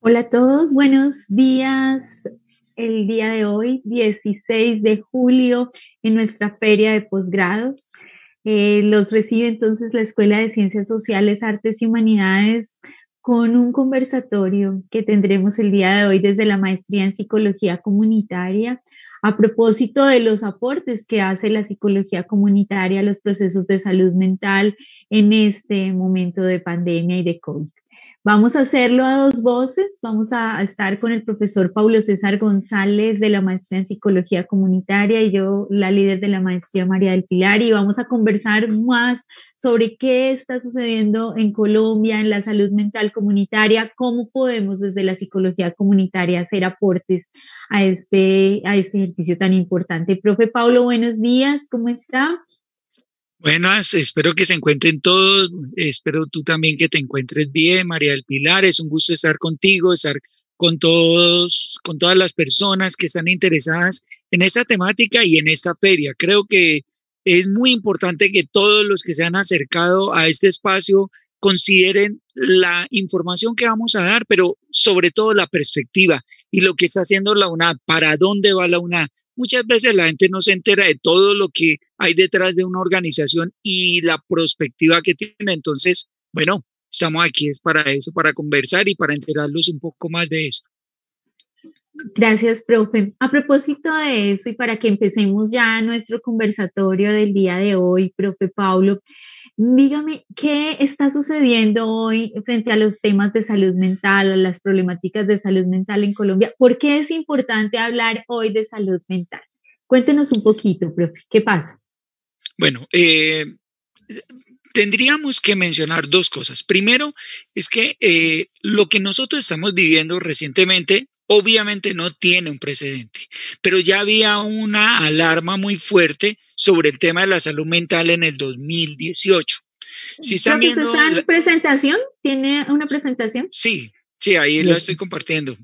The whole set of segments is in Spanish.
Hola a todos, buenos días. El día de hoy, 16 de julio, en nuestra feria de posgrados. Los recibe entonces la Escuela de Ciencias Sociales, Artes y Humanidades con un conversatorio que tendremos el día de hoy desde la maestría en Psicología Comunitaria a propósito de los aportes que hace la psicología comunitaria a los procesos de salud mental en este momento de pandemia y de COVID. Vamos a hacerlo a dos voces. Vamos a estar con el profesor Paulo César González de la maestría en Psicología Comunitaria y yo, la líder de la maestría María del Pilar, y vamos a conversar más sobre qué está sucediendo en Colombia, en la salud mental comunitaria, cómo podemos desde la psicología comunitaria hacer aportes a este ejercicio tan importante. Profe Paulo, buenos días, ¿cómo está? Buenas, espero que se encuentren todos, espero tú también que te encuentres bien, María del Pilar, es un gusto estar contigo, estar con todos, con todas las personas que están interesadas en esta temática y en esta feria. Creo que es muy importante que todos los que se han acercado a este espacio consideren la información que vamos a dar, pero sobre todo la perspectiva y lo que está haciendo la UNAD, para dónde va la UNAD. Muchas veces la gente no se entera de todo lo que hay detrás de una organización y la perspectiva que tiene. Entonces, bueno, estamos aquí es para eso, para conversar y para enterarlos un poco más de esto. Gracias, profe. A propósito de eso y para que empecemos ya nuestro conversatorio del día de hoy, profe Paulo, dígame, ¿qué está sucediendo hoy frente a los temas de salud mental, a las problemáticas de salud mental en Colombia? ¿Por qué es importante hablar hoy de salud mental? Cuéntenos un poquito, profe, ¿qué pasa? Bueno, tendríamos que mencionar dos cosas. Primero, es que lo que nosotros estamos viviendo recientemente obviamente no tiene un precedente, pero ya había una alarma muy fuerte sobre el tema de la salud mental en el 2018. Si están Profe, ¿usted viendo, está en presentación? ¿Tiene una presentación? sí, sí, ahí la estoy Listo. compartiendo.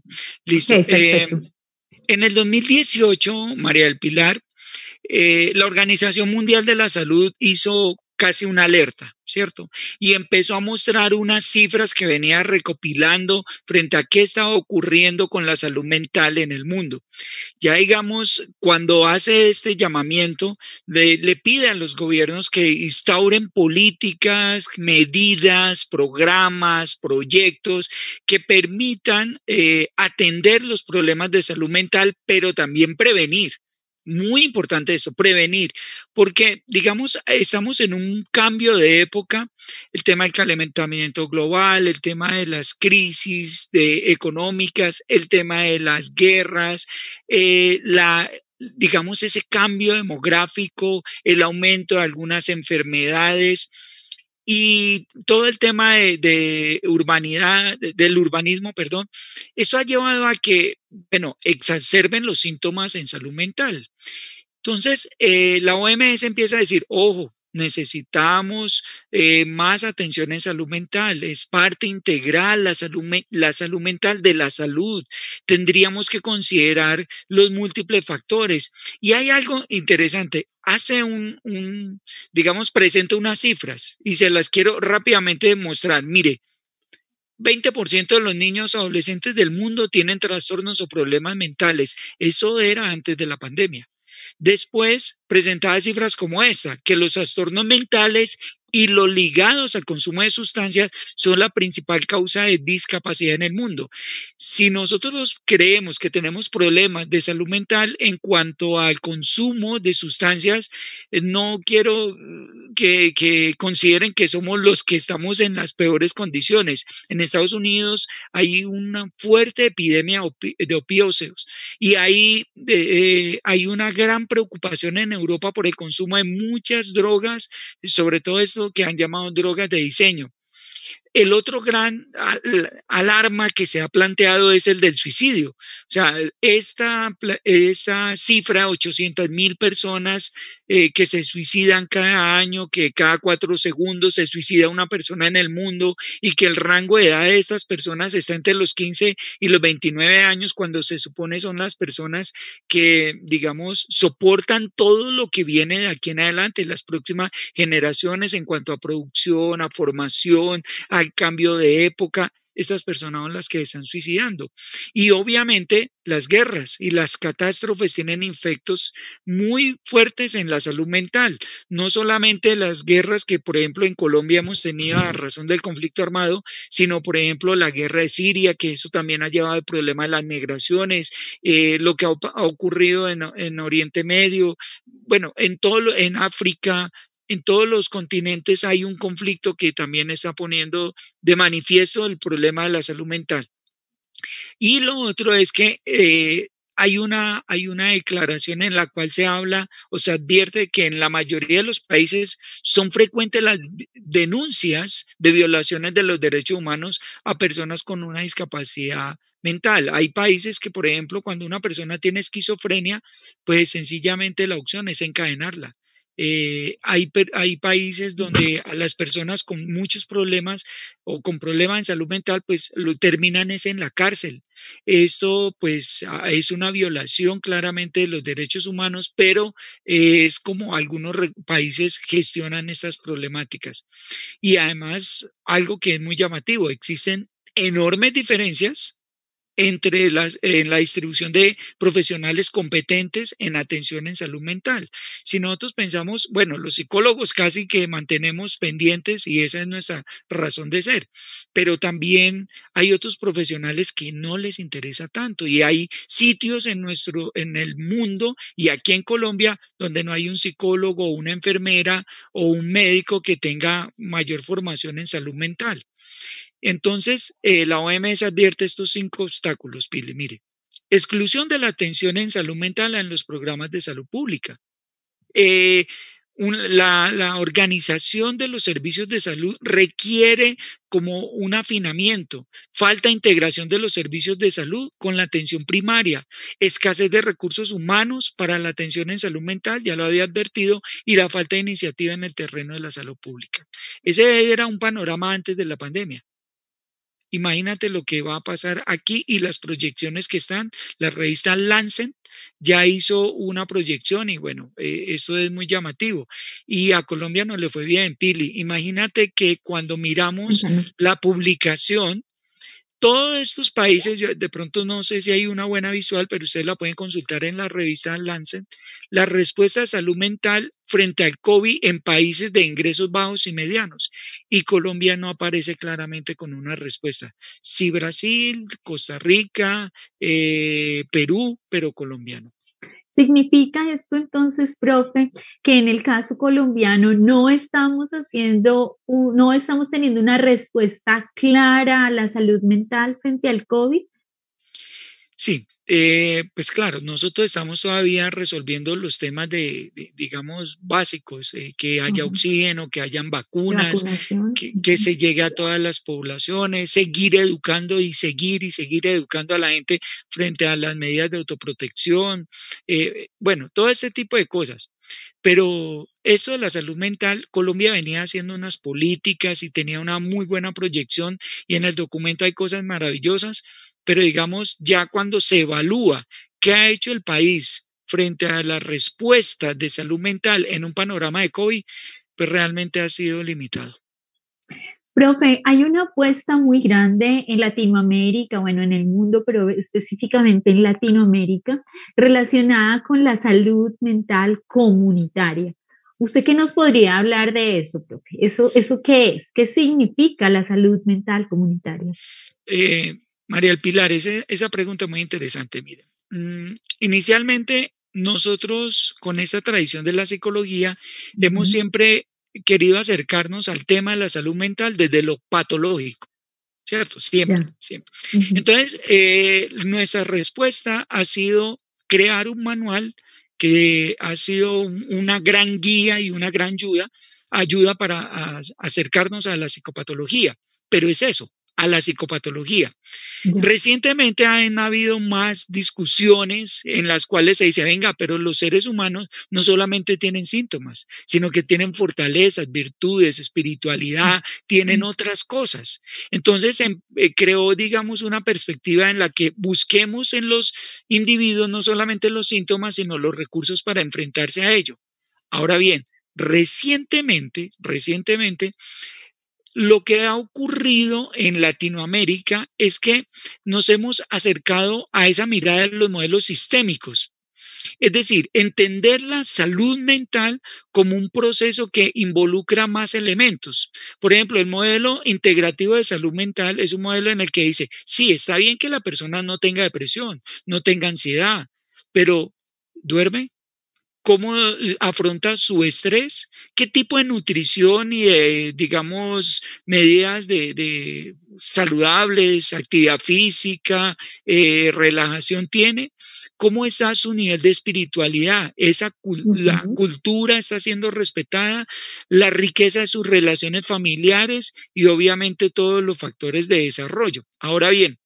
Listo. Ok, perfecto. En el 2018, María del Pilar, la Organización Mundial de la Salud hizo casi una alerta, ¿cierto? Y empezó a mostrar unas cifras que venía recopilando frente a qué estaba ocurriendo con la salud mental en el mundo. Ya digamos, cuando hace este llamamiento, le pide a los gobiernos que instauren políticas, medidas, programas, proyectos que permitan atender los problemas de salud mental, pero también prevenir. Muy importante eso, prevenir, porque digamos, estamos en un cambio de época, el tema del calentamiento global, el tema de las crisis económicas, el tema de las guerras, digamos, ese cambio demográfico, el aumento de algunas enfermedades y todo el tema de urbanidad, del urbanismo, perdón, esto ha llevado a que, bueno, exacerben los síntomas en salud mental. Entonces, la OMS empieza a decir, ojo, necesitamos más atención en salud mental, es parte integral la salud mental de la salud. Tendríamos que considerar los múltiples factores. Y hay algo interesante, hace digamos, presenta unas cifras y se las quiero rápidamente demostrar. Mire, 20% de los niños adolescentes del mundo tienen trastornos o problemas mentales. Eso era antes de la pandemia. Después presentaba cifras como esta, que los trastornos mentales y los ligados al consumo de sustancias son la principal causa de discapacidad en el mundo. Si nosotros creemos que tenemos problemas de salud mental en cuanto al consumo de sustancias, no quiero que consideren que somos los que estamos en las peores condiciones. En Estados Unidos hay una fuerte epidemia de opioides y hay una gran preocupación en Europa por el consumo de muchas drogas, sobre todo esto que han llamado drogas de diseño. El otro gran alarma que se ha planteado es el del suicidio. O sea, esta cifra, 800,000 personas que se suicidan cada año, que cada 4 segundos se suicida una persona en el mundo y que el rango de edad de estas personas está entre los 15 y los 29 años, cuando se supone son las personas que, digamos, soportan todo lo que viene de aquí en adelante, las próximas generaciones en cuanto a producción, a formación, al cambio de época. estas personas son las que están suicidando. Y obviamente las guerras y las catástrofes tienen efectos muy fuertes en la salud mental. No solamente las guerras que, por ejemplo, en Colombia hemos tenido a razón del conflicto armado, sino, por ejemplo, la guerra de Siria, que eso también ha llevado al problema de las migraciones, lo que ha ocurrido en Oriente Medio, bueno, en África, en todos los continentes hay un conflicto que también está poniendo de manifiesto el problema de la salud mental. Y lo otro es que hay una declaración en la cual se habla o se advierte que en la mayoría de los países son frecuentes las denuncias de violaciones de los derechos humanos a personas con una discapacidad mental. Hay países que, por ejemplo, cuando una persona tiene esquizofrenia, pues sencillamente la opción es encadenarla. Hay países donde a las personas con muchos problemas o con problemas en salud mental, pues lo terminan es en la cárcel. Esto pues es una violación claramente de los derechos humanos, pero es como algunos países gestionan estas problemáticas. Y además, algo que es muy llamativo, existen enormes diferencias en la distribución de profesionales competentes en atención en salud mental. Si nosotros pensamos, bueno, los psicólogos casi que mantenemos pendientes y esa es nuestra razón de ser, pero también hay otros profesionales que no les interesa tanto y hay sitios en el mundo y aquí en Colombia donde no hay un psicólogo o una enfermera o un médico que tenga mayor formación en salud mental. Entonces, la OMS advierte estos 5 obstáculos, Pili. Mire, exclusión de la atención en salud mental en los programas de salud pública. Eh, la organización de los servicios de salud requiere como un afinamiento, falta de integración de los servicios de salud con la atención primaria, escasez de recursos humanos para la atención en salud mental, ya lo había advertido, y la falta de iniciativa en el terreno de la salud pública. Ese era un panorama antes de la pandemia. Imagínate lo que va a pasar aquí y las proyecciones que están. La revista Lancet ya hizo una proyección y bueno, esto es muy llamativo. Y a Colombia no le fue bien, Pili. Imagínate que cuando miramos Cuéntanos. la publicación, todos estos países, yo de pronto no sé si hay una buena visual, pero ustedes la pueden consultar en la revista Lancet, la respuesta de salud mental frente al COVID en países de ingresos bajos y medianos. Y Colombia no aparece claramente con una respuesta. Sí, Brasil, Costa Rica, Perú, pero colombiano. ¿Significa esto entonces, profe, que en el caso colombiano no estamos no estamos teniendo una respuesta clara a la salud mental frente al COVID? Sí, pues claro, nosotros estamos todavía resolviendo los temas digamos, básicos, que haya Ujú. oxígeno, que hayan De vacunas, vacunación. que Ujú. se llegue a todas las poblaciones, seguir educando y seguir educando a la gente frente a las medidas de autoprotección, bueno, todo ese tipo de cosas. Pero esto de la salud mental, Colombia venía haciendo unas políticas y tenía una muy buena proyección y en el documento hay cosas maravillosas, pero digamos, ya cuando se evalúa qué ha hecho el país frente a las respuestas de salud mental en un panorama de COVID, pues realmente ha sido limitado. Profe, hay una apuesta muy grande en Latinoamérica, bueno, en el mundo, pero específicamente en Latinoamérica, relacionada con la salud mental comunitaria. ¿Usted qué nos podría hablar de eso, profe? ¿Eso qué es? ¿Qué significa la salud mental comunitaria? María del Pilar, esa pregunta es muy interesante. Mire, inicialmente nosotros con esta tradición de la psicología hemos Ujú. siempre querido acercarnos al tema de la salud mental desde lo patológico, ¿cierto? Siempre, Ya. siempre. Ujú. Entonces, nuestra respuesta ha sido crear un manual que ha sido una gran guía y una gran ayuda para acercarnos a la psicopatología, pero es eso, a la psicopatología. Ya. Recientemente han habido más discusiones en las cuales se dice, venga, pero los seres humanos no solamente tienen síntomas, sino que tienen fortalezas, virtudes, espiritualidad, tienen otras cosas. Entonces, creó, digamos, una perspectiva en la que busquemos en los individuos no solamente los síntomas, sino los recursos para enfrentarse a ello. Ahora bien, recientemente, Lo que ha ocurrido en Latinoamérica es que nos hemos acercado a esa mirada de los modelos sistémicos. Es decir, entender la salud mental como un proceso que involucra más elementos. Por ejemplo, el modelo integrativo de salud mental es un modelo en el que dice, sí, está bien que la persona no tenga depresión, no tenga ansiedad, pero duerme, cómo afronta su estrés, qué tipo de nutrición y de, digamos, medidas de saludables, actividad física, relajación tiene, cómo está su nivel de espiritualidad, la Ujú. cultura está siendo respetada, la riqueza de sus relaciones familiares y obviamente todos los factores de desarrollo. Ahora bien,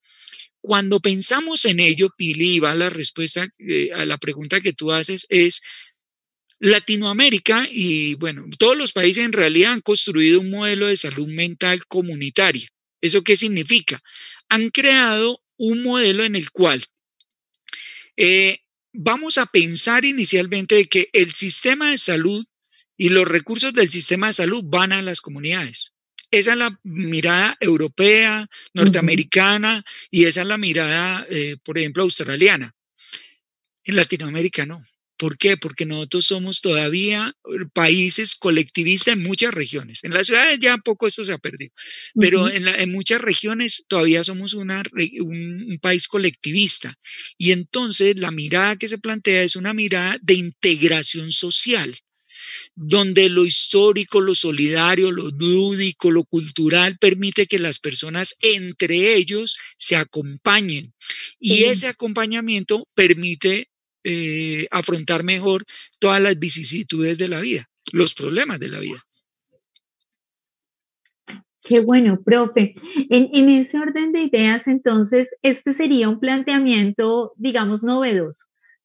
cuando pensamos en ello, Pili, va la respuesta a la pregunta que tú haces es, Latinoamérica y bueno, todos los países en realidad han construido un modelo de salud mental comunitaria. ¿Eso qué significa? Han creado un modelo en el cual eh, vamos a pensar inicialmente de que el sistema de salud y los recursos del sistema de salud van a las comunidades. Esa es la mirada europea, Ujú. norteamericana y esa es la mirada, por ejemplo, australiana. En Latinoamérica no. ¿Por qué? Porque nosotros somos todavía países colectivistas en muchas regiones. En las ciudades ya poco esto se ha perdido, pero Ujú. en muchas regiones todavía somos un país colectivista. Y entonces la mirada que se plantea es una mirada de integración social, donde lo histórico, lo solidario, lo lúdico, lo cultural permite que las personas entre ellos se acompañen. Y Sí. ese acompañamiento permite afrontar mejor todas las vicisitudes de la vida, los problemas de la vida. Qué bueno, profe. En ese orden de ideas, entonces, este sería un planteamiento, digamos, novedoso.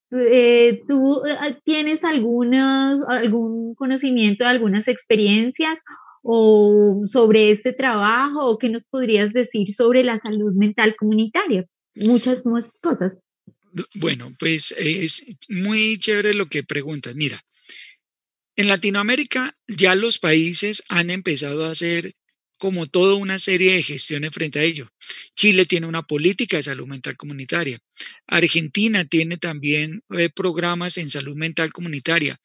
¿Tú tienes algún conocimiento de algunas experiencias o sobre este trabajo o qué nos podrías decir sobre la salud mental comunitaria? Muchas más cosas. Bueno, pues es muy chévere lo que preguntas. Mira, en Latinoamérica ya los países han empezado a hacer como toda una serie de gestiones frente a ello. Chile tiene una política de salud mental comunitaria. Argentina tiene también programas en salud mental comunitaria.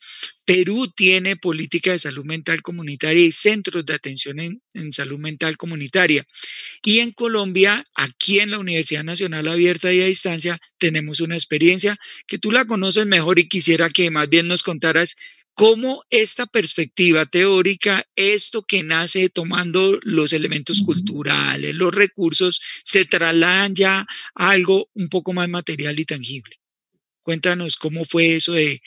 Perú tiene política de salud mental comunitaria y centros de atención en salud mental comunitaria. Y en Colombia, aquí en la Universidad Nacional Abierta y a Distancia, tenemos una experiencia que tú la conoces mejor y quisiera que más bien nos contaras cómo esta perspectiva teórica, esto que nace tomando los elementos Ujú. culturales, los recursos, se trasladan ya a algo un poco más material y tangible. Cuéntanos cómo fue eso de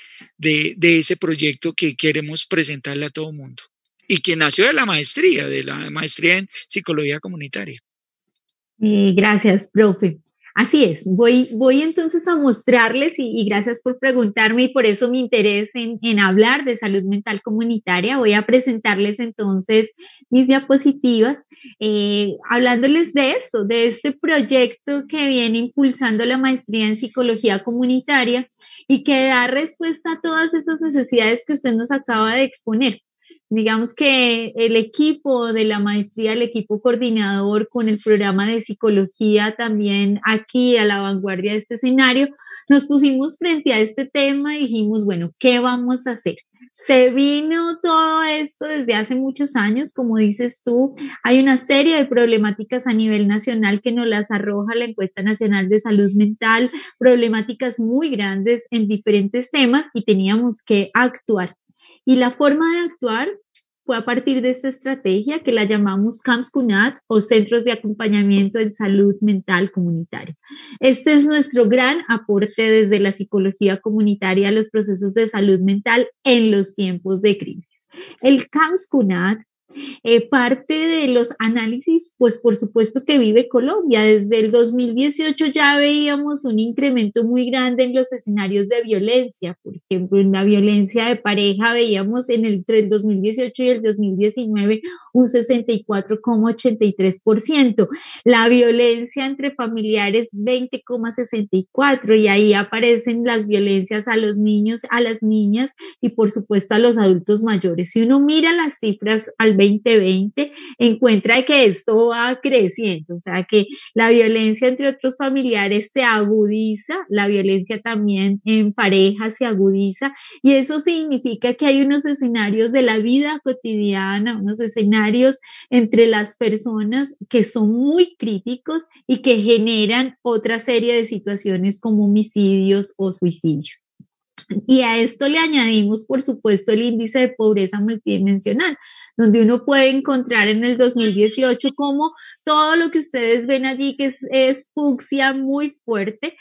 ese proyecto que queremos presentarle a todo el mundo y que nació de la maestría en psicología comunitaria. Gracias, profe. Así es, voy entonces a mostrarles y gracias por preguntarme y por eso mi interés en hablar de salud mental comunitaria. Voy a presentarles entonces mis diapositivas, hablándoles de esto, de este proyecto que viene impulsando la maestría en psicología comunitaria y que da respuesta a todas esas necesidades que usted nos acaba de exponer. Digamos que el equipo de la maestría, el equipo coordinador con el programa de psicología también aquí a la vanguardia de este escenario, nos pusimos frente a este tema y dijimos, bueno, ¿qué vamos a hacer? Se vino todo esto desde hace muchos años, como dices tú, hay una serie de problemáticas a nivel nacional que nos las arroja la encuesta nacional de salud mental, problemáticas muy grandes en diferentes temas y teníamos que actuar. Y la forma de actuar fue a partir de esta estrategia que la llamamos CAMS CUNAT o Centros de Acompañamiento en Salud Mental Comunitaria. Este es nuestro gran aporte desde la psicología comunitaria a los procesos de salud mental en los tiempos de crisis. El CAMS CUNAT parte de los análisis, pues por supuesto que vive Colombia. Desde el 2018 ya veíamos un incremento muy grande en los escenarios de violencia. Por ejemplo, en la violencia de pareja veíamos entre el 2018 y el 2019 un 64,83%. La violencia entre familiares 20,64% y ahí aparecen las violencias a los niños, a las niñas y por supuesto a los adultos mayores. Si uno mira las cifras al 2020, encuentra que esto va creciendo, o sea, que la violencia entre otros familiares se agudiza, la violencia también en pareja se agudiza, y eso significa que hay unos escenarios de la vida cotidiana, unos escenarios entre las personas que son muy críticos y que generan otra serie de situaciones como homicidios o suicidios. Y a esto le añadimos, por supuesto, el índice de pobreza multidimensional, donde uno puede encontrar en el 2018 como todo lo que ustedes ven allí, que es fucsia muy fuerte,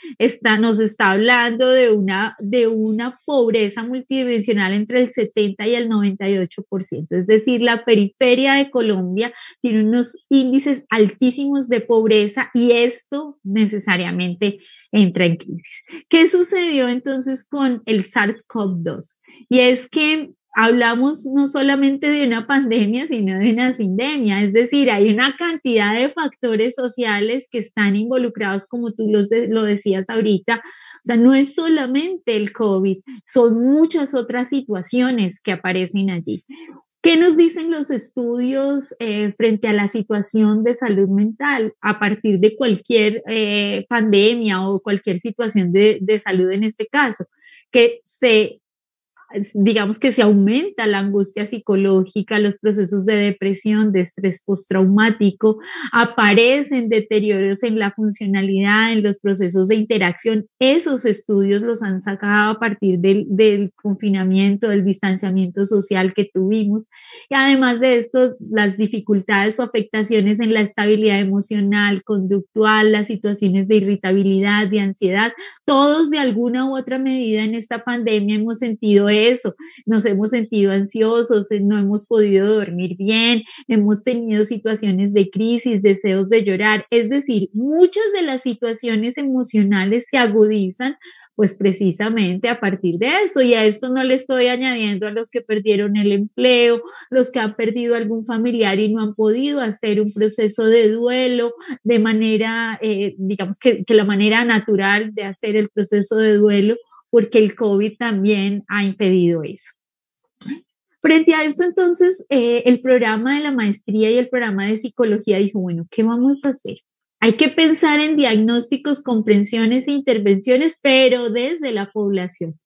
nos está hablando de una pobreza multidimensional entre el 70 y el 98%. Es decir, la periferia de Colombia tiene unos índices altísimos de pobreza y esto necesariamente entra en crisis. ¿Qué sucedió entonces con el SARS-CoV-2? Y es que hablamos no solamente de una pandemia, sino de una sindemia, es decir, hay una cantidad de factores sociales que están involucrados, como tú lo decías ahorita, o sea, no es solamente el COVID, son muchas otras situaciones que aparecen allí. ¿Qué nos dicen los estudios frente a la situación de salud mental a partir de cualquier pandemia o cualquier situación de salud en este caso? Que digamos que se aumenta la angustia psicológica, los procesos de depresión, de estrés postraumático, aparecen deterioros en la funcionalidad, en los procesos de interacción. Esos estudios los han sacado a partir del confinamiento, del distanciamiento social que tuvimos. Y además de esto, las dificultades o afectaciones en la estabilidad emocional, conductual, las situaciones de irritabilidad, de ansiedad, todos de alguna u otra medida en esta pandemia hemos sentido eso, nos hemos sentido ansiosos, no hemos podido dormir bien, hemos tenido situaciones de crisis, deseos de llorar, es decir, muchas de las situaciones emocionales se agudizan pues precisamente a partir de eso, y a esto no le estoy añadiendo a los que perdieron el empleo, los que han perdido algún familiar y no han podido hacer un proceso de duelo de manera, digamos que la manera natural de hacer el proceso de duelo, porque el COVID también ha impedido eso. Frente a esto, entonces, el programa de la maestría y el programa de psicología dijo, bueno, ¿qué vamos a hacer? Hay que pensar en diagnósticos, comprensiones e intervenciones, pero desde la población.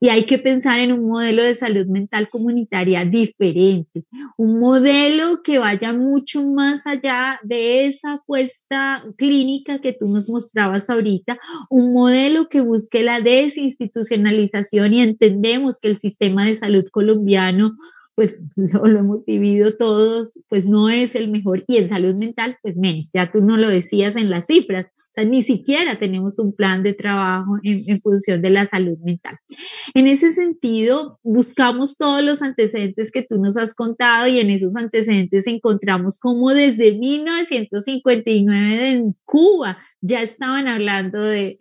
Y hay que pensar en un modelo de salud mental comunitaria diferente, un modelo que vaya mucho más allá de esa apuesta clínica que tú nos mostrabas ahorita, un modelo que busque la desinstitucionalización, y entendemos que el sistema de salud colombiano, pues lo hemos vivido todos, pues no es el mejor, y en salud mental, pues menos, ya tú no lo decías en las cifras, o sea, ni siquiera tenemos un plan de trabajo en función de la salud mental. En ese sentido, buscamos todos los antecedentes que tú nos has contado, y en esos antecedentes encontramos cómo desde 1959 en Cuba ya estaban hablando de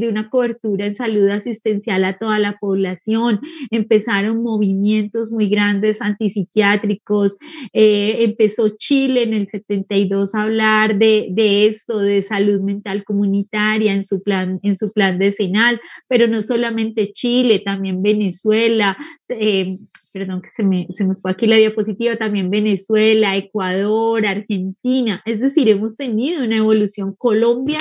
una cobertura en salud asistencial a toda la población. Empezaron movimientos muy grandes antipsiquiátricos, empezó Chile en el 72 a hablar de esto, de salud mental comunitaria en su plan decenal, pero no solamente Chile, también Venezuela, perdón que se me fue aquí la diapositiva, también Venezuela, Ecuador, Argentina, es decir, hemos tenido una evolución. Colombia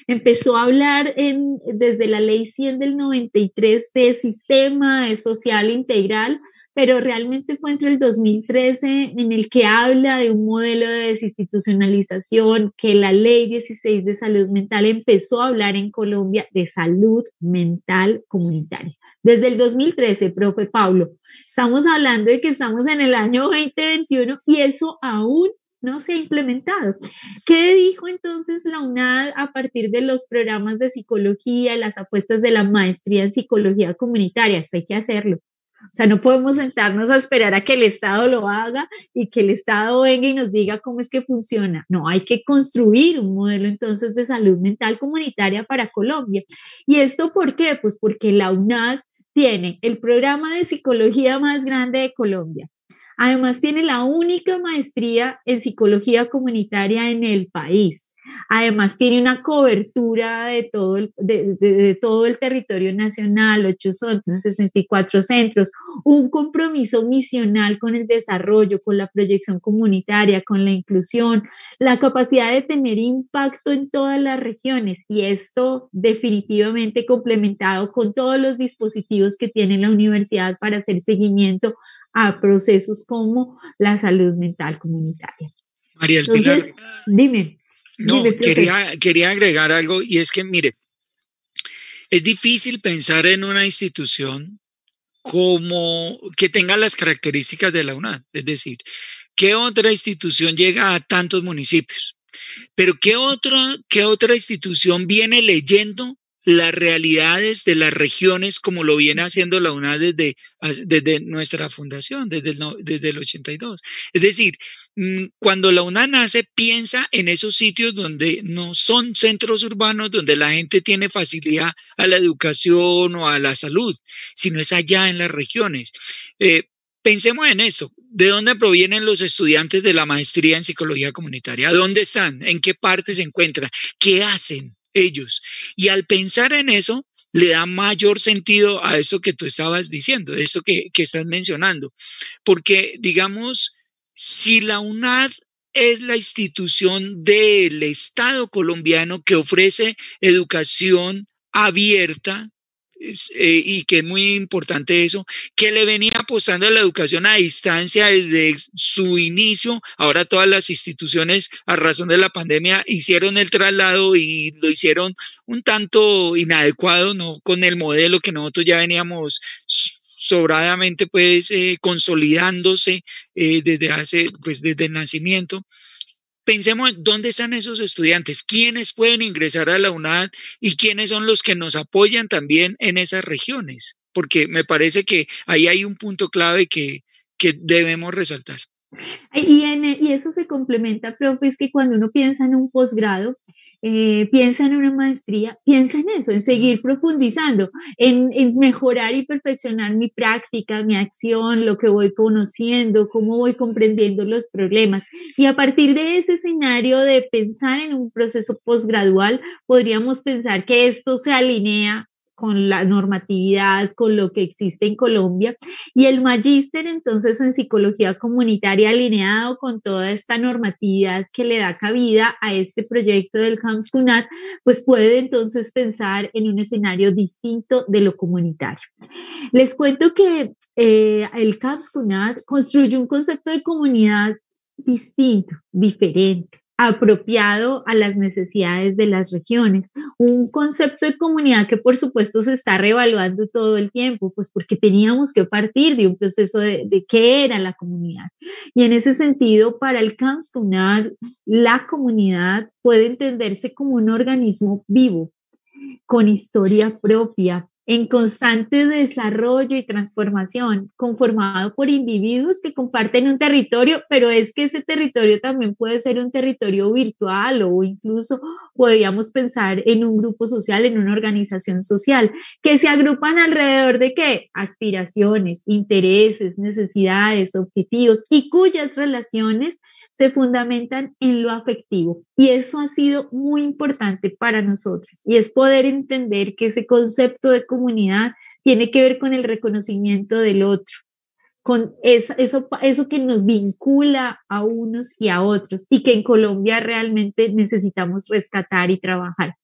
empezó a hablar desde la ley 100 del 93 de sistema social integral, pero realmente fue entre el 2013 en el que habla de un modelo de desinstitucionalización, que la ley 16 de salud mental empezó a hablar en Colombia de salud mental comunitaria. Desde el 2013, profe Pablo, estamos hablando de que estamos en el año 2021 y eso aún no se ha implementado. ¿Qué dijo entonces la UNAD a partir de los programas de psicología, las apuestas de la maestría en psicología comunitaria? Eso hay que hacerlo. O sea, no podemos sentarnos a esperar a que el Estado lo haga y que el Estado venga y nos diga cómo es que funciona. No, hay que construir un modelo entonces de salud mental comunitaria para Colombia. ¿Y esto por qué? Pues porque la UNAD tiene el programa de psicología más grande de Colombia. Además, tiene la única maestría en psicología comunitaria en el país. Además, tiene una cobertura de todo el territorio nacional, 64 centros, un compromiso misional con el desarrollo, con la proyección comunitaria, con la inclusión, la capacidad de tener impacto en todas las regiones, y esto definitivamente complementado con todos los dispositivos que tiene la universidad para hacer seguimiento a procesos como la salud mental comunitaria. María del Entonces, Pilar, dime, no, profe. quería agregar algo, y es que, mire, es difícil pensar en una institución como que tenga las características de la UNAD, es decir, ¿qué otra institución llega a tantos municipios? Pero qué otra institución viene leyendo las realidades de las regiones como lo viene haciendo la UNAD desde nuestra fundación, desde el 82? Es decir, cuando la UNAD nace, piensa en esos sitios donde no son centros urbanos, donde la gente tiene facilidad a la educación o a la salud, sino es allá en las regiones. Pensemos en esto. ¿De dónde provienen los estudiantes de la maestría en psicología comunitaria? ¿Dónde están? ¿En qué parte se encuentran? ¿Qué hacen ellos? Y al pensar en eso, le da mayor sentido a eso que tú estabas diciendo, de eso que estás mencionando. Porque, digamos, si la UNAD es la institución del Estado colombiano que ofrece educación abierta, y que es muy importante eso, que le venía apostando a la educación a distancia desde su inicio. Ahora todas las instituciones, a razón de la pandemia, hicieron el traslado y lo hicieron un tanto inadecuado, no con el modelo que nosotros ya veníamos sobradamente pues consolidándose desde el nacimiento. Pensemos en dónde están esos estudiantes, quiénes pueden ingresar a la UNAD y quiénes son los que nos apoyan también en esas regiones, porque me parece que ahí hay un punto clave que debemos resaltar. Y eso se complementa, profe, es que cuando uno piensa en un posgrado, piensa en una maestría, piensa en eso, en seguir profundizando, en mejorar y perfeccionar mi práctica, mi acción, lo que voy conociendo, cómo voy comprendiendo los problemas. Y a partir de ese escenario de pensar en un proceso posgradual, podríamos pensar que esto se alinea con la normatividad, con lo que existe en Colombia, y el magíster entonces en psicología comunitaria alineado con toda esta normatividad que le da cabida a este proyecto del Camps CUNAT, pues puede entonces pensar en un escenario distinto de lo comunitario. Les cuento que el Camps CUNAT construye un concepto de comunidad distinto, diferente, apropiado a las necesidades de las regiones, un concepto de comunidad que por supuesto se está reevaluando todo el tiempo, pues porque teníamos que partir de un proceso de qué era la comunidad. Y en ese sentido, para el Camps CUNAT, la comunidad puede entenderse como un organismo vivo, con historia propia, en constante desarrollo y transformación, conformado por individuos que comparten un territorio, pero es que ese territorio también puede ser un territorio virtual o incluso podríamos pensar en un grupo social, en una organización social, que se agrupan alrededor de qué? Aspiraciones, intereses, necesidades, objetivos y cuyas relaciones se fundamentan en lo afectivo. Y eso ha sido muy importante para nosotros y es poder entender que ese concepto de comunidad tiene que ver con el reconocimiento del otro, con eso que nos vincula a unos y a otros y que en Colombia realmente necesitamos rescatar y trabajar.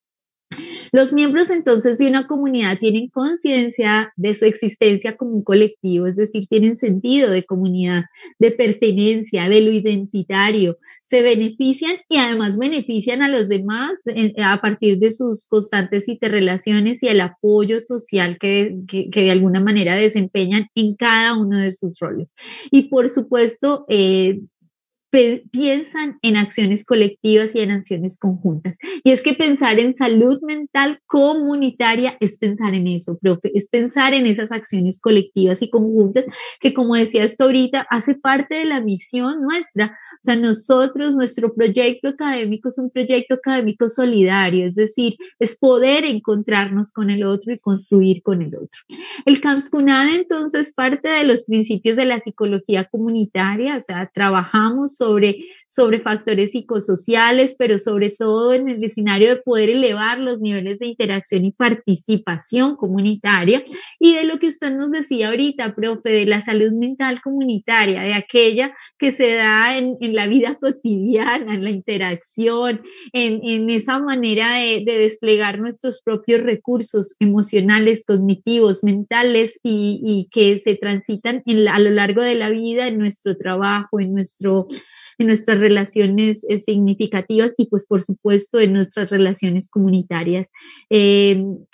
Los miembros entonces de una comunidad tienen conciencia de su existencia como un colectivo, es decir, tienen sentido de comunidad, de pertenencia, de lo identitario, se benefician y además benefician a los demás a partir de sus constantes interrelaciones y el apoyo social que de alguna manera desempeñan en cada uno de sus roles. Y por supuesto, piensan en acciones colectivas y en acciones conjuntas. Y es que pensar en salud mental comunitaria es pensar en eso, profe, es pensar en esas acciones colectivas y conjuntas que, como decía esto ahorita, hace parte de la misión nuestra. O sea, nosotros, nuestro proyecto académico es un proyecto académico solidario, es decir, es poder encontrarnos con el otro y construir con el otro. El Camps CUNAD entonces parte de los principios de la psicología comunitaria, o sea, trabajamos sobre factores psicosociales, pero sobre todo en el escenario de poder elevar los niveles de interacción y participación comunitaria, y de lo que usted nos decía ahorita, profe, de la salud mental comunitaria, de aquella que se da en la vida cotidiana, en la interacción, en esa manera de desplegar nuestros propios recursos emocionales, cognitivos, mentales y que se transitan a lo largo de la vida en nuestro trabajo, en nuestras relaciones significativas y pues por supuesto en nuestras relaciones comunitarias.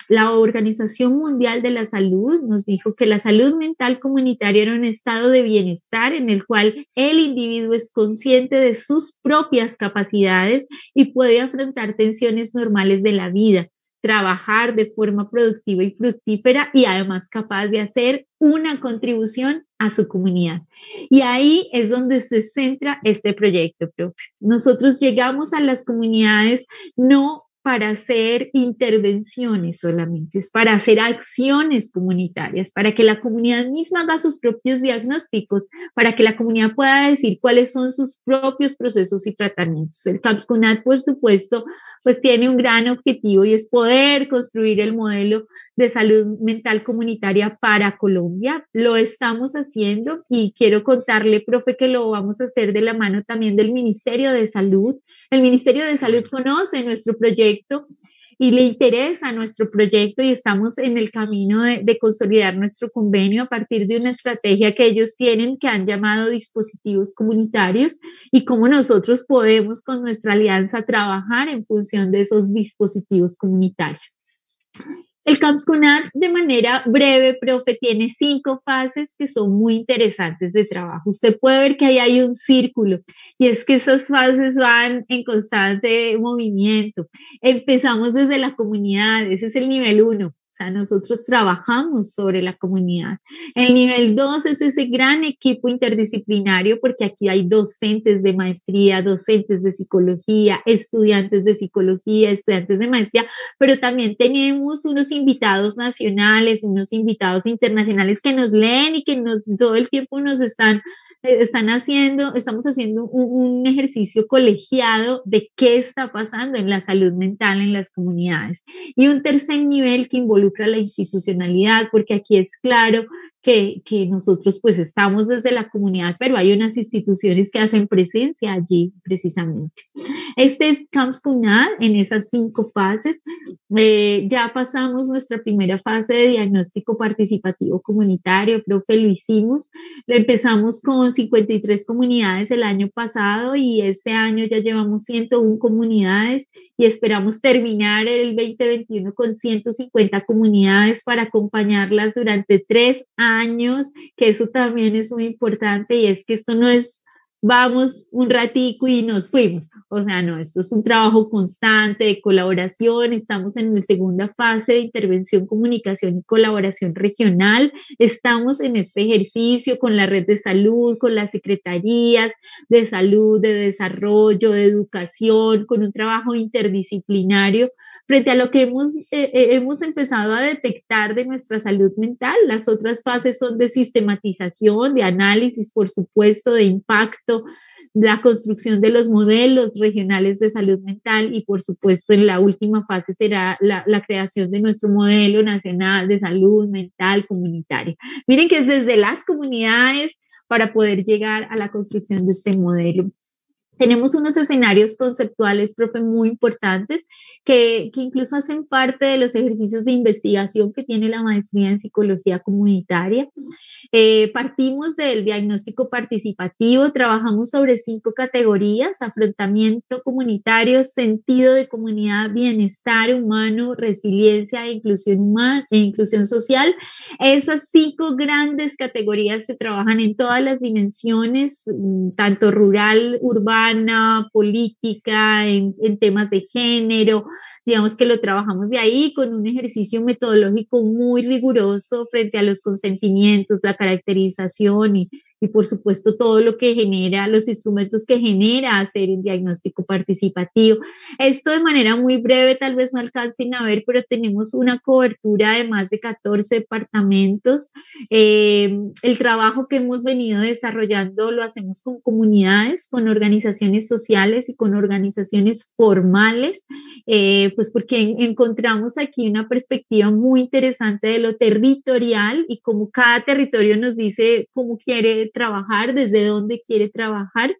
La Organización Mundial de la Salud nos dijo que la salud mental comunitaria era un estado de bienestar en el cual el individuo es consciente de sus propias capacidades y puede afrontar tensiones normales de la vida, trabajar de forma productiva y fructífera y además capaz de hacer una contribución a su comunidad. Y ahí es donde se centra este proyecto, profe. Nosotros llegamos a las comunidades no para hacer intervenciones solamente, es para hacer acciones comunitarias, para que la comunidad misma haga sus propios diagnósticos, para que la comunidad pueda decir cuáles son sus propios procesos y tratamientos. El CAPS CUNAD, por supuesto, pues tiene un gran objetivo y es poder construir el modelo de salud mental comunitaria para Colombia. Lo estamos haciendo y quiero contarle, profe, que lo vamos a hacer de la mano también del Ministerio de Salud. El Ministerio de Salud conoce nuestro proyecto y le interesa nuestro proyecto y estamos en el camino de consolidar nuestro convenio a partir de una estrategia que ellos tienen que han llamado dispositivos comunitarios y cómo nosotros podemos con nuestra alianza trabajar en función de esos dispositivos comunitarios. El CAPS CUNAD, de manera breve, profe, tiene 5 fases que son muy interesantes de trabajo. Usted puede ver que ahí hay un círculo y es que esas fases van en constante movimiento. Empezamos desde la comunidad, ese es el nivel 1. O sea, nosotros trabajamos sobre la comunidad. El nivel 2 es ese gran equipo interdisciplinario porque aquí hay docentes de maestría, docentes de psicología, estudiantes de maestría, pero también tenemos unos invitados nacionales, unos invitados internacionales que nos leen y que todo el tiempo nos estamos haciendo un ejercicio colegiado de qué está pasando en la salud mental en las comunidades. Y un tercer nivel que involucra la institucionalidad, porque aquí es claro que nosotros pues estamos desde la comunidad, pero hay unas instituciones que hacen presencia allí precisamente. Este es CAPS CUNAD en esas 5 fases. Ya pasamos nuestra primera fase de diagnóstico participativo comunitario, profe, lo hicimos. Lo empezamos con 53 comunidades el año pasado y este año ya llevamos 101 comunidades y esperamos terminar el 2021 con 150 comunidades para acompañarlas durante 3 años, que eso también es muy importante y es que esto no es vamos un ratico y nos fuimos. O sea, no, esto es un trabajo constante de colaboración. Estamos en la segunda fase de intervención, comunicación y colaboración regional. Estamos en este ejercicio con la red de salud, con las secretarías de salud, de desarrollo, de educación, con un trabajo interdisciplinario frente a lo que hemos empezado a detectar de nuestra salud mental. Las otras fases son de sistematización, de análisis, por supuesto, de impacto, la construcción de los modelos regionales de salud mental y, por supuesto, en la última fase será la creación de nuestro modelo nacional de salud mental comunitaria. Miren que es desde las comunidades para poder llegar a la construcción de este modelo. Tenemos unos escenarios conceptuales, profe, muy importantes que incluso hacen parte de los ejercicios de investigación que tiene la maestría en psicología comunitaria. Partimos del diagnóstico participativo, trabajamos sobre 5 categorías: afrontamiento comunitario, sentido de comunidad, bienestar humano, resiliencia e inclusión social. Esas 5 grandes categorías se trabajan en todas las dimensiones, tanto rural, urbana, política, en temas de género. Digamos que lo trabajamos de ahí con un ejercicio metodológico muy riguroso frente a los consentimientos, la caracterización y y por supuesto todo lo que genera, los instrumentos que genera hacer un diagnóstico participativo. Esto de manera muy breve tal vez no alcancen a ver, pero tenemos una cobertura de más de 14 departamentos. El trabajo que hemos venido desarrollando lo hacemos con comunidades, con organizaciones sociales y con organizaciones formales, pues porque encontramos aquí una perspectiva muy interesante de lo territorial y cómo cada territorio nos dice cómo quiere trabajar, desde dónde quiere trabajar.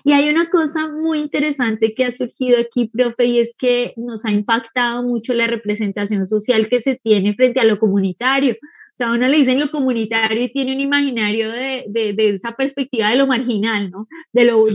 Y hay una cosa muy interesante que ha surgido aquí, profe, y es que nos ha impactado mucho la representación social que se tiene frente a lo comunitario. O sea, a uno le dicen lo comunitario y tiene un imaginario de esa perspectiva de lo marginal, ¿no? De lo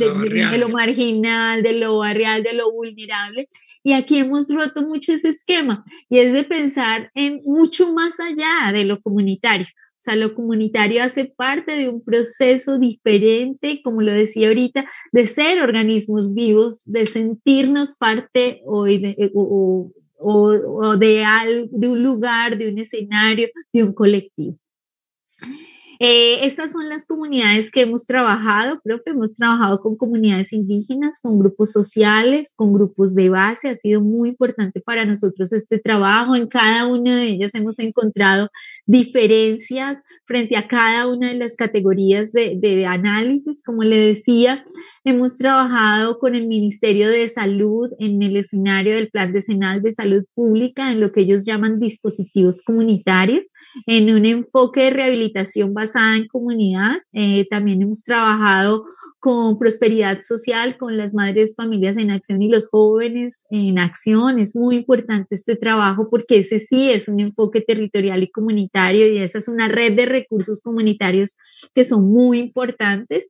marginal, de lo barrial, de lo vulnerable. Y aquí hemos roto mucho ese esquema y es de pensar en mucho más allá de lo comunitario. O sea, lo comunitario hace parte de un proceso diferente, como lo decía ahorita, de ser organismos vivos, de sentirnos parte de un lugar, de un escenario, de un colectivo. Estas son las comunidades que hemos trabajado, profe. Hemos trabajado con comunidades indígenas, con grupos sociales, con grupos de base. Ha sido muy importante para nosotros este trabajo. En cada una de ellas hemos encontrado diferencias frente a cada una de las categorías de análisis. Como le decía, hemos trabajado con el Ministerio de Salud en el escenario del Plan Decenal de Salud Pública, en lo que ellos llaman dispositivos comunitarios, en un enfoque de rehabilitación basada en comunidad. También hemos trabajado con prosperidad social, con las madres familias en acción y los jóvenes en acción. Es muy importante este trabajo porque ese sí es un enfoque territorial y comunitario y esa es una red de recursos comunitarios que son muy importantes.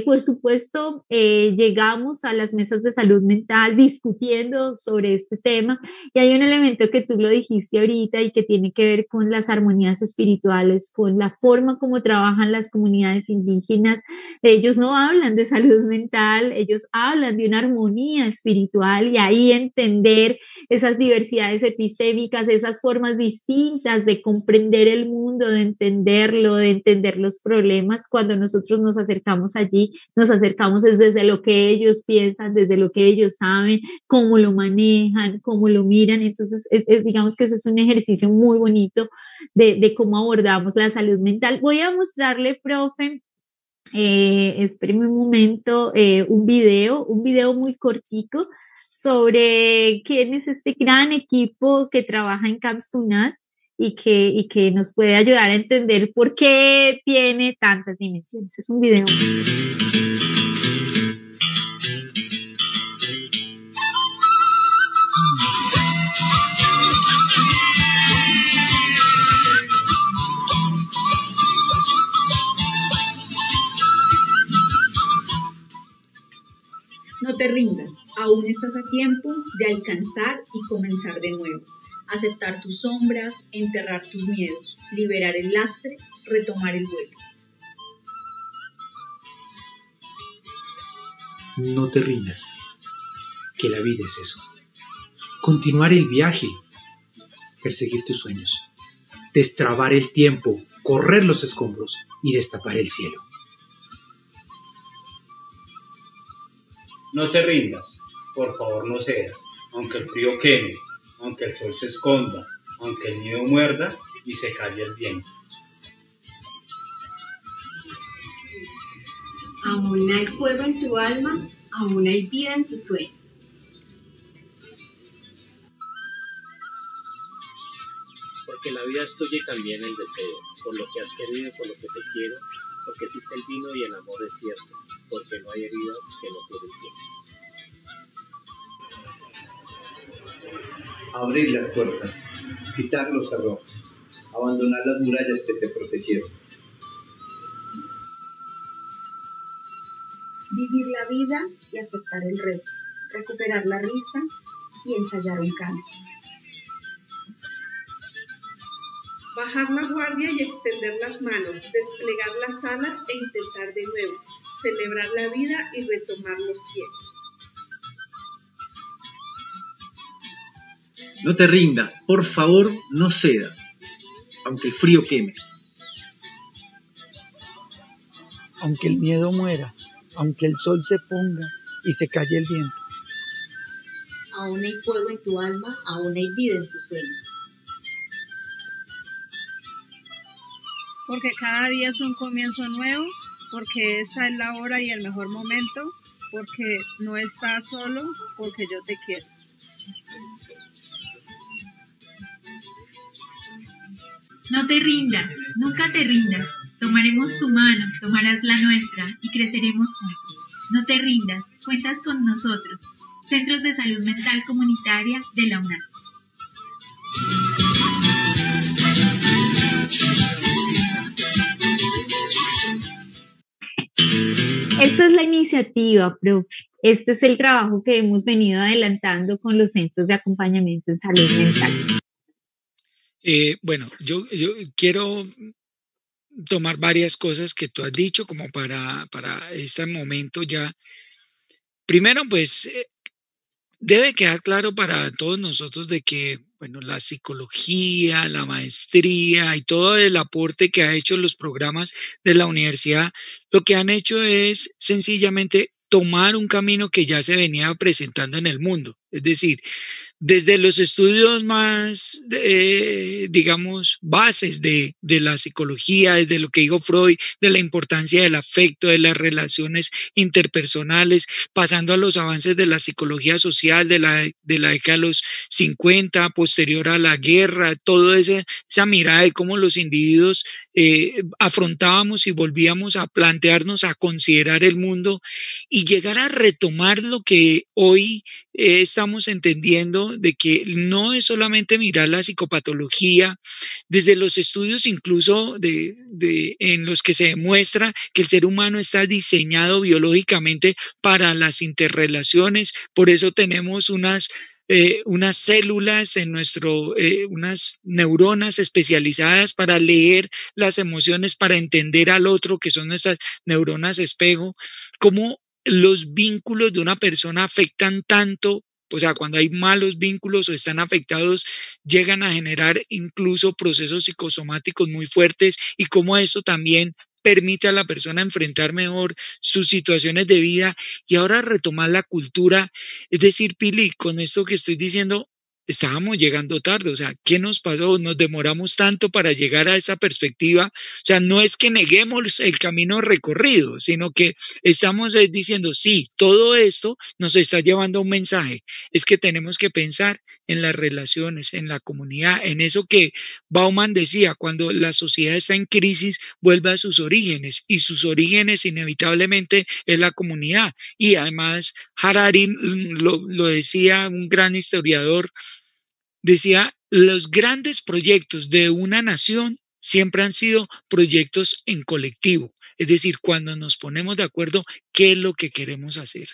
Por supuesto, llegamos a las mesas de salud mental discutiendo sobre este tema y hay un elemento que tú lo dijiste ahorita y que tiene que ver con las armonías espirituales, con la forma como trabajan las comunidades indígenas. Ellos no hablan de salud mental, ellos hablan de una armonía espiritual y ahí entender esas diversidades epistémicas, esas formas distintas de comprender el mundo, de entenderlo, de entender los problemas. Cuando nosotros nos acercamos allí, nos acercamos desde lo que ellos piensan, desde lo que ellos saben, cómo lo manejan, cómo lo miran. Entonces, digamos que ese es un ejercicio muy bonito de cómo abordamos la salud mental. Voy a mostrarle, profe, espéreme un momento, un video muy cortico sobre quién es este gran equipo que trabaja en Camps Tunat y que nos puede ayudar a entender por qué tiene tantas dimensiones. Es un video. No te rindas, aún estás a tiempo de alcanzar y comenzar de nuevo. Aceptar tus sombras, enterrar tus miedos, liberar el lastre, retomar el vuelo. No te rindas, que la vida es eso. Continuar el viaje, perseguir tus sueños, destrabar el tiempo, correr los escombros y destapar el cielo. No te rindas, por favor no cedas, aunque el frío queme, aunque el sol se esconda, aunque el miedo muerda y se calle el viento. Aún hay fuego en tu alma, aún hay vida en tus sueños. Porque la vida es tuya y también el deseo, por lo que has querido y por lo que te quiero, porque existe el vino y el amor es cierto, porque no hay heridas que no cure el tiempo. Abrir las puertas, quitar los cerrojos, abandonar las murallas que te protegieron. Vivir la vida y aceptar el reto, recuperar la risa y ensayar un canto. Bajar la guardia y extender las manos, desplegar las alas e intentar de nuevo, celebrar la vida y retomar los cielos. No te rindas, por favor, no cedas, aunque el frío queme. aunque el miedo muera, aunque el sol se ponga y se calle el viento. Aún hay fuego en tu alma, aún hay vida en tus sueños. Porque cada día es un comienzo nuevo, porque esta es la hora y el mejor momento, porque no estás solo, porque yo te quiero. No te rindas, nunca te rindas. Tomaremos tu mano, tomarás la nuestra y creceremos juntos. No te rindas, cuentas con nosotros. Centros de Salud Mental Comunitaria de la UNAM. Esta es la iniciativa, profe. Este es el trabajo que hemos venido adelantando con los centros de acompañamiento en salud mental. Bueno, yo quiero tomar varias cosas que tú has dicho como para este momento ya. Primero, pues, debe quedar claro para todos nosotros de que, bueno, la psicología, la maestría y todo el aporte que ha hecho los programas de la universidad, lo que han hecho es sencillamente tomar un camino que ya se venía presentando en el mundo. Es decir, desde los estudios más, digamos, bases de la psicología, desde lo que dijo Freud, de la importancia del afecto, de las relaciones interpersonales, pasando a los avances de la psicología social de la década de los 50, posterior a la guerra, toda esa mirada de cómo los individuos afrontábamos y volvíamos a plantearnos, a considerar el mundo y llegar a retomar lo que hoy estamos entendiendo de que no es solamente mirar la psicopatología, desde los estudios incluso en los que se demuestra que el ser humano está diseñado biológicamente para las interrelaciones, por eso tenemos unas células en unas neuronas especializadas para leer las emociones, para entender al otro, que son nuestras neuronas espejo, cómo los vínculos de una persona afectan tanto, o sea, cuando hay malos vínculos o están afectados, llegan a generar incluso procesos psicosomáticos muy fuertes y cómo eso también permite a la persona enfrentar mejor sus situaciones de vida y ahora retomar la cultura. Es decir, Pili, con esto que estoy diciendo, estábamos llegando tarde, o sea, ¿qué nos pasó? Nos demoramos tanto para llegar a esa perspectiva, o sea, no es que neguemos el camino recorrido, sino que estamos diciendo, sí, todo esto nos está llevando a un mensaje, es que tenemos que pensar en las relaciones, en la comunidad, en eso que Bauman decía, cuando la sociedad está en crisis, vuelve a sus orígenes, y sus orígenes inevitablemente es la comunidad, y además Harari lo decía, un gran historiador, decía, los grandes proyectos de una nación siempre han sido proyectos en colectivo. Es decir, cuando nos ponemos de acuerdo, ¿qué es lo que queremos hacer?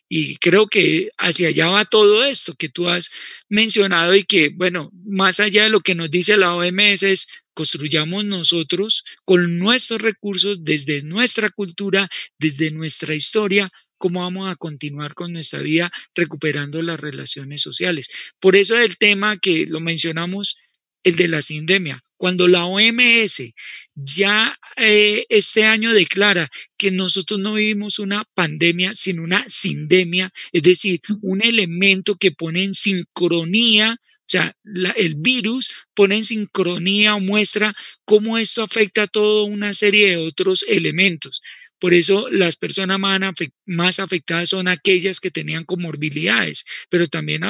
Y creo que hacia allá va todo esto que tú has mencionado y que, bueno, más allá de lo que nos dice la OMS es, construyamos nosotros con nuestros recursos, desde nuestra cultura, desde nuestra historia, cómo vamos a continuar con nuestra vida recuperando las relaciones sociales. Por eso el tema que lo mencionamos, el de la sindemia. Cuando la OMS ya este año declara que nosotros no vivimos una pandemia, sino una sindemia, es decir, un elemento que pone en sincronía, o sea, el virus pone en sincronía o muestra cómo esto afecta a toda una serie de otros elementos. Por eso las personas más afectadas son aquellas que tenían comorbilidades, pero también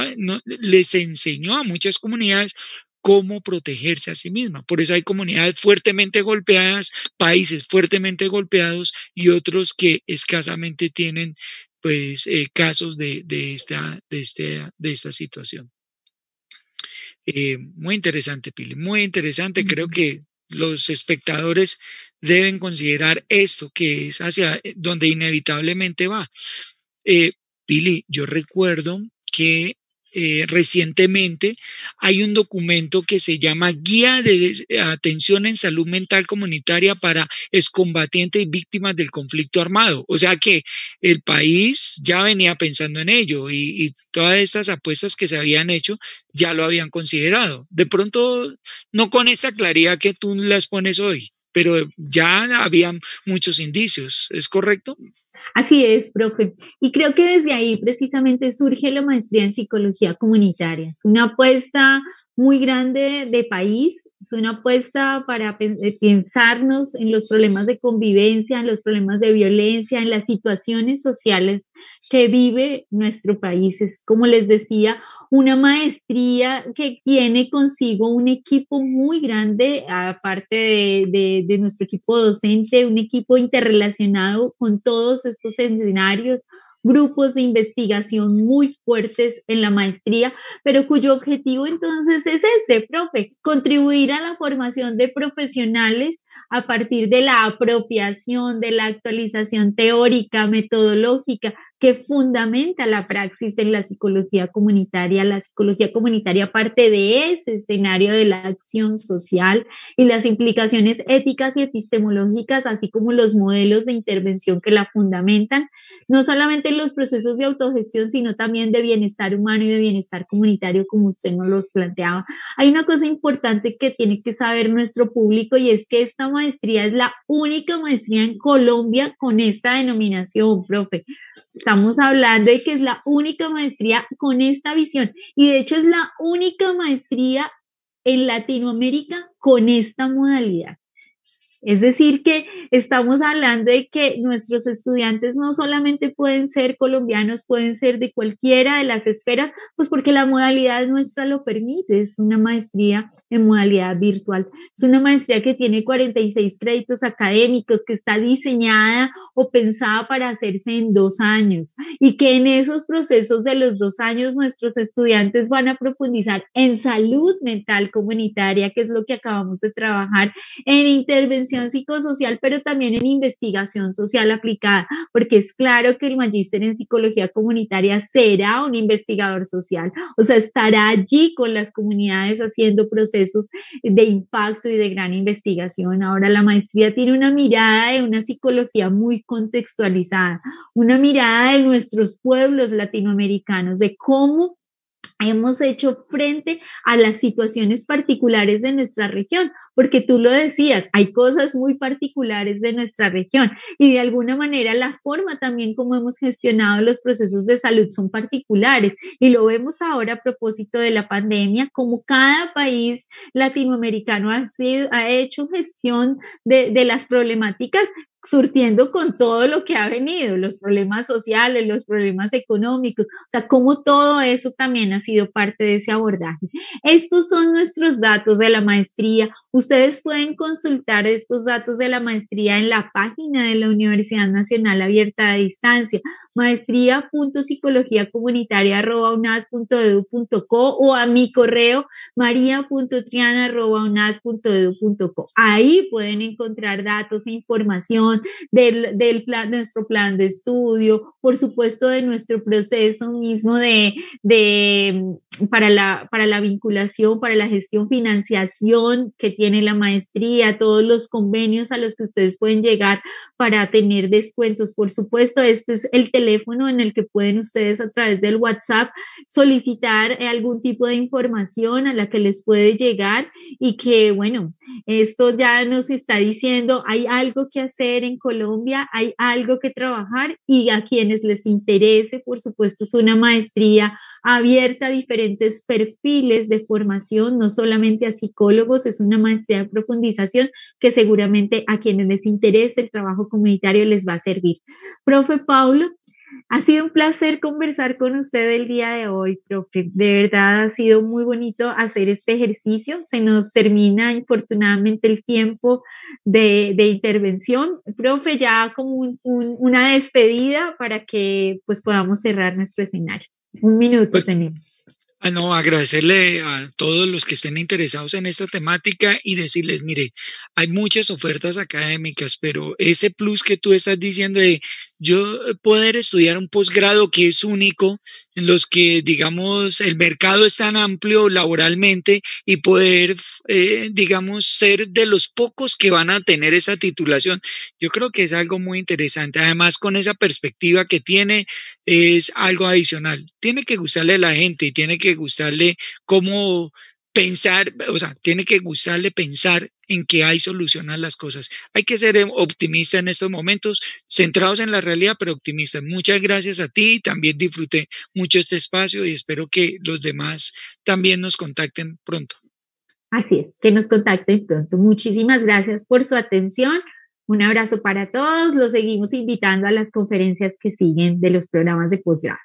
les enseñó a muchas comunidades cómo protegerse a sí mismas. Por eso hay comunidades fuertemente golpeadas, países fuertemente golpeados y otros que escasamente tienen pues, casos de esta situación. Muy interesante, Pili, muy interesante. Creo que los espectadores deben considerar esto, que es hacia donde inevitablemente va. Pili, yo recuerdo que recientemente hay un documento que se llama Guía de Atención en Salud Mental Comunitaria para excombatientes y víctimas del conflicto armado. O sea que el país ya venía pensando en ello y todas estas apuestas que se habían hecho ya lo habían considerado. De pronto, no con esta claridad que tú las pones hoy. pero ya había muchos indicios, ¿es correcto? Así es, profe. Y creo que desde ahí precisamente surge la maestría en psicología comunitaria. Es una apuesta muy grande de país, es una apuesta para pensarnos en los problemas de convivencia, en los problemas de violencia, en las situaciones sociales que vive nuestro país. Es, como les decía, una maestría que tiene consigo un equipo muy grande, aparte de nuestro equipo docente, un equipo interrelacionado con todos estos escenarios, grupos de investigación muy fuertes en la maestría, pero cuyo objetivo entonces es este, profe, contribuir a la formación de profesionales a partir de la apropiación, de la actualización teórica, metodológica, que fundamenta la praxis en la psicología comunitaria. La psicología comunitaria parte de ese escenario de la acción social y las implicaciones éticas y epistemológicas, así como los modelos de intervención que la fundamentan, no solamente en los procesos de autogestión, sino también de bienestar humano y de bienestar comunitario, como usted nos los planteaba. Hay una cosa importante que tiene que saber nuestro público, y es que esta maestría es la única maestría en Colombia con esta denominación, profe. Estamos hablando de que es la única maestría con esta visión, y de hecho es la única maestría en Latinoamérica con esta modalidad. Es decir, que estamos hablando de que nuestros estudiantes no solamente pueden ser colombianos, pueden ser de cualquiera de las esferas, pues porque la modalidad nuestra lo permite. Es una maestría en modalidad virtual. Es una maestría que tiene 46 créditos académicos, que está diseñada o pensada para hacerse en 2 años, y que en esos procesos de los 2 años nuestros estudiantes van a profundizar en salud mental comunitaria, que es lo que acabamos de trabajar, en intervención psicosocial, pero también en investigación social aplicada, porque es claro que el magíster en psicología comunitaria será un investigador social, o sea, estará allí con las comunidades haciendo procesos de impacto y de gran investigación. Ahora, la maestría tiene una mirada de una psicología muy contextualizada, una mirada de nuestros pueblos latinoamericanos, de cómo hemos hecho frente a las situaciones particulares de nuestra región, porque tú lo decías, hay cosas muy particulares de nuestra región, y de alguna manera la forma también como hemos gestionado los procesos de salud son particulares, y lo vemos ahora a propósito de la pandemia, como cada país latinoamericano ha hecho gestión de las problemáticas, surtiendo con todo lo que ha venido, los problemas sociales, los problemas económicos, o sea, como todo eso también ha sido parte de ese abordaje. Estos son nuestros datos de la maestría. Ustedes pueden consultar estos datos de la maestría en la página de la Universidad Nacional Abierta a Distancia, maestría.psicologiacomunitaria@unad.edu.co, o a mi correo maria.triana@unad.edu.co. Ahí pueden encontrar datos e información del plan, nuestro plan de estudio, por supuesto de nuestro proceso mismo para la vinculación, para la gestión, financiación que tiene la maestría, todos los convenios a los que ustedes pueden llegar para tener descuentos. Por supuesto, este es el teléfono en el que pueden ustedes, a través del WhatsApp, solicitar algún tipo de información a la que les puede llegar, y que, bueno, esto ya nos está diciendo, hay algo que hacer en Colombia, hay algo que trabajar, y a quienes les interese, por supuesto, es una maestría abierta a diferentes perfiles de formación, no solamente a psicólogos, es una maestría de profundización que seguramente a quienes les interese el trabajo comunitario les va a servir. Profe Paulo, ha sido un placer conversar con usted el día de hoy, profe. De verdad ha sido muy bonito hacer este ejercicio. Se nos termina, infortunadamente, el tiempo de intervención. Profe, ya como una despedida para que pues podamos cerrar nuestro escenario. 1 minuto tenemos. No, agradecerle a todos los que estén interesados en esta temática y decirles, mire, hay muchas ofertas académicas, pero ese plus que tú estás diciendo de yo poder estudiar un posgrado que es único, en los que, digamos, el mercado es tan amplio laboralmente, y poder, digamos, ser de los pocos que van a tener esa titulación, yo creo que es algo muy interesante. Además, con esa perspectiva que tiene, es algo adicional. Tiene que gustarle a la gente y tiene que gustarle cómo pensar, o sea, tiene que gustarle pensar en que hay solución a las cosas. Hay que ser optimista en estos momentos, centrados en la realidad, pero optimistas. Muchas gracias a ti, también disfruté mucho este espacio y espero que los demás también nos contacten pronto. Así es, que nos contacten pronto. Muchísimas gracias por su atención. Un abrazo para todos. Los seguimos invitando a las conferencias que siguen de los programas de posgrado.